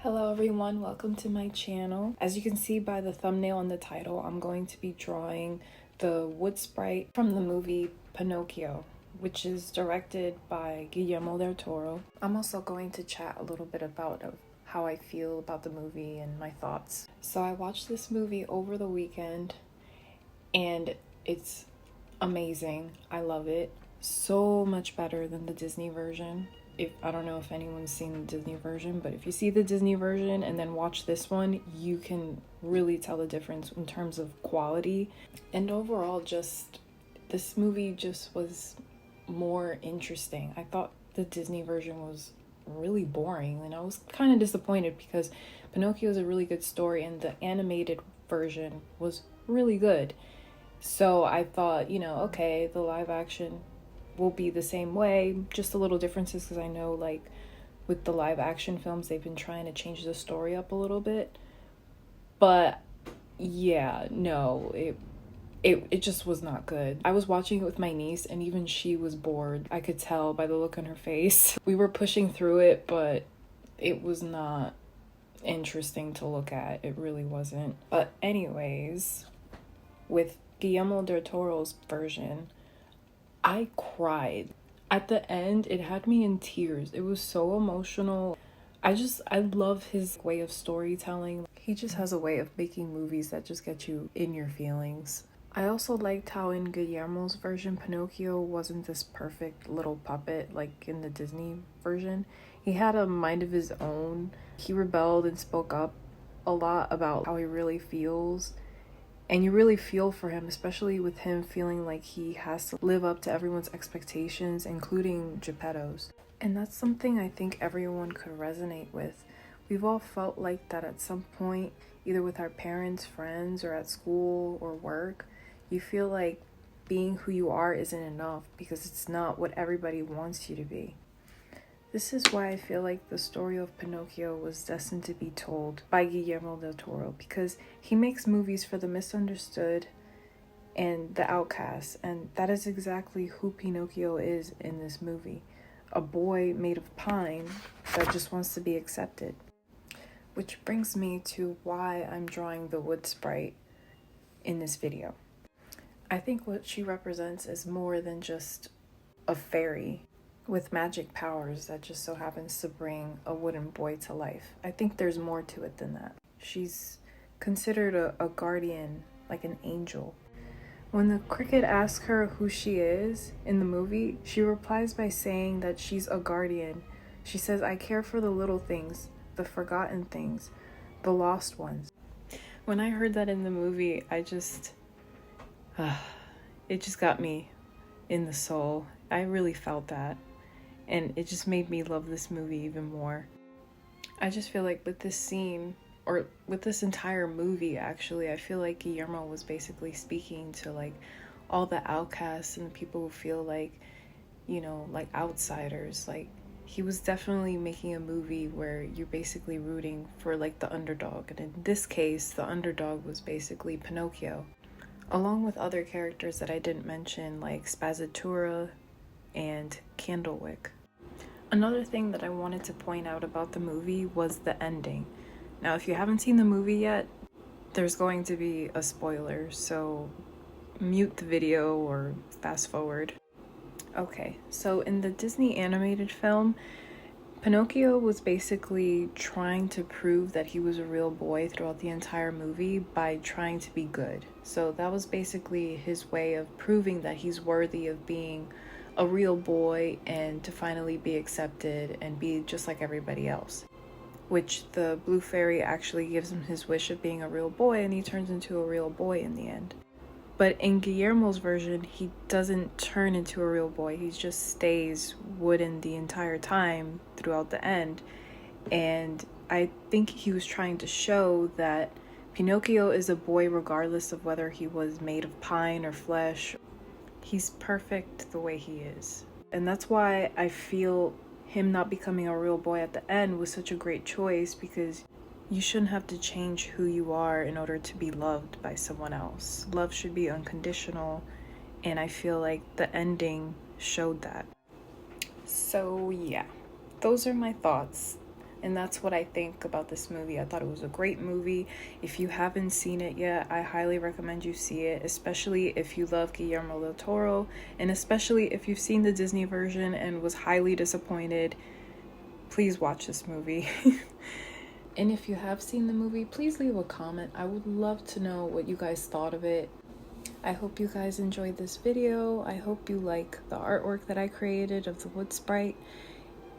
Hello everyone, welcome to my channel. As you can see by the thumbnail and the title, I'm going to be drawing the Wood Sprite from the movie Pinocchio, which is directed by Guillermo Del Toro. I'm also going to chat a little bit about how I feel about the movie and my thoughts. So I watched this movie over the weekend and it's amazing. I love it. So much better than the Disney version. I don't know if anyone's seen the Disney version, but if you see the Disney version and then watch this one, you can really tell the difference in terms of quality. And overall, this movie just was more interesting. I thought the Disney version was really boring, and I was kind of disappointed because Pinocchio is a really good story and the animated version was really good. So I thought, okay, the live action will be the same way, just a little differences, because I know like with the live action films they've been trying to change the story up a little bit. But yeah, no, it just was not good. I was watching it with my niece and even she was bored. I could tell by the look on her face. We were pushing through it, but it was not interesting to look at. It really wasn't. But anyways, with Guillermo del Toro's version, I cried. At the end, it had me in tears. It was so emotional. I love his way of storytelling. He just has a way of making movies that just get you in your feelings. I also liked how in Guillermo's version, Pinocchio wasn't this perfect little puppet like in the Disney version. He had a mind of his own. He rebelled and spoke up a lot about how he really feels. And you really feel for him, especially with him feeling like he has to live up to everyone's expectations, including Geppetto's. And that's something I think everyone could resonate with. We've all felt like that at some point, either with our parents, friends, or at school or work. You feel like being who you are isn't enough because it's not what everybody wants you to be. This is why I feel like the story of Pinocchio was destined to be told by Guillermo del Toro, because he makes movies for the misunderstood and the outcasts, and that is exactly who Pinocchio is in this movie. A boy made of pine that just wants to be accepted. Which brings me to why I'm drawing the Wood Sprite in this video. I think what she represents is more than just a fairy with magic powers that just so happens to bring a wooden boy to life. I think there's more to it than that. She's considered a guardian, like an angel. When the cricket asks her who she is in the movie, she replies by saying that she's a guardian. She says, "I care for the little things, the forgotten things, the lost ones." When I heard that in the movie, it just got me in the soul. I really felt that. And it just made me love this movie even more. I just feel like with this scene, or with this entire movie actually, I feel like Guillermo was basically speaking to like all the outcasts and the people who feel like, like outsiders. Like he was definitely making a movie where you're basically rooting for like the underdog. And in this case, the underdog was basically Pinocchio, along with other characters that I didn't mention like Spazzatura and Candlewick. Another thing that I wanted to point out about the movie was the ending. Now, if you haven't seen the movie yet, there's going to be a spoiler, so mute the video or fast forward. Okay, so in the Disney animated film, Pinocchio was basically trying to prove that he was a real boy throughout the entire movie by trying to be good. So that was basically his way of proving that he's worthy of being a real boy and to finally be accepted and be just like everybody else. Which the blue fairy actually gives him his wish of being a real boy, and he turns into a real boy in the end. But in Guillermo's version, he doesn't turn into a real boy. He just stays wooden the entire time throughout the end. And I think he was trying to show that Pinocchio is a boy regardless of whether he was made of pine or flesh. He's perfect the way he is. And that's why I feel him not becoming a real boy at the end was such a great choice, because you shouldn't have to change who you are in order to be loved by someone else. Love should be unconditional, and I feel like the ending showed that. So yeah, those are my thoughts. And that's what I think about this movie. I thought it was a great movie. If you haven't seen it yet, I highly recommend you see it, especially if you love Guillermo Del Toro, and especially if you've seen the Disney version and was highly disappointed. Please watch this movie. And if you have seen the movie, please leave a comment. I would love to know what you guys thought of it. I hope you guys enjoyed this video. I hope you like the artwork that I created of the Wood Sprite.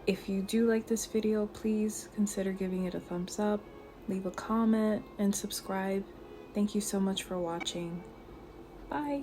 If you do like this video, please consider giving it a thumbs up, leave a comment, and subscribe. Thank you so much for watching. Bye!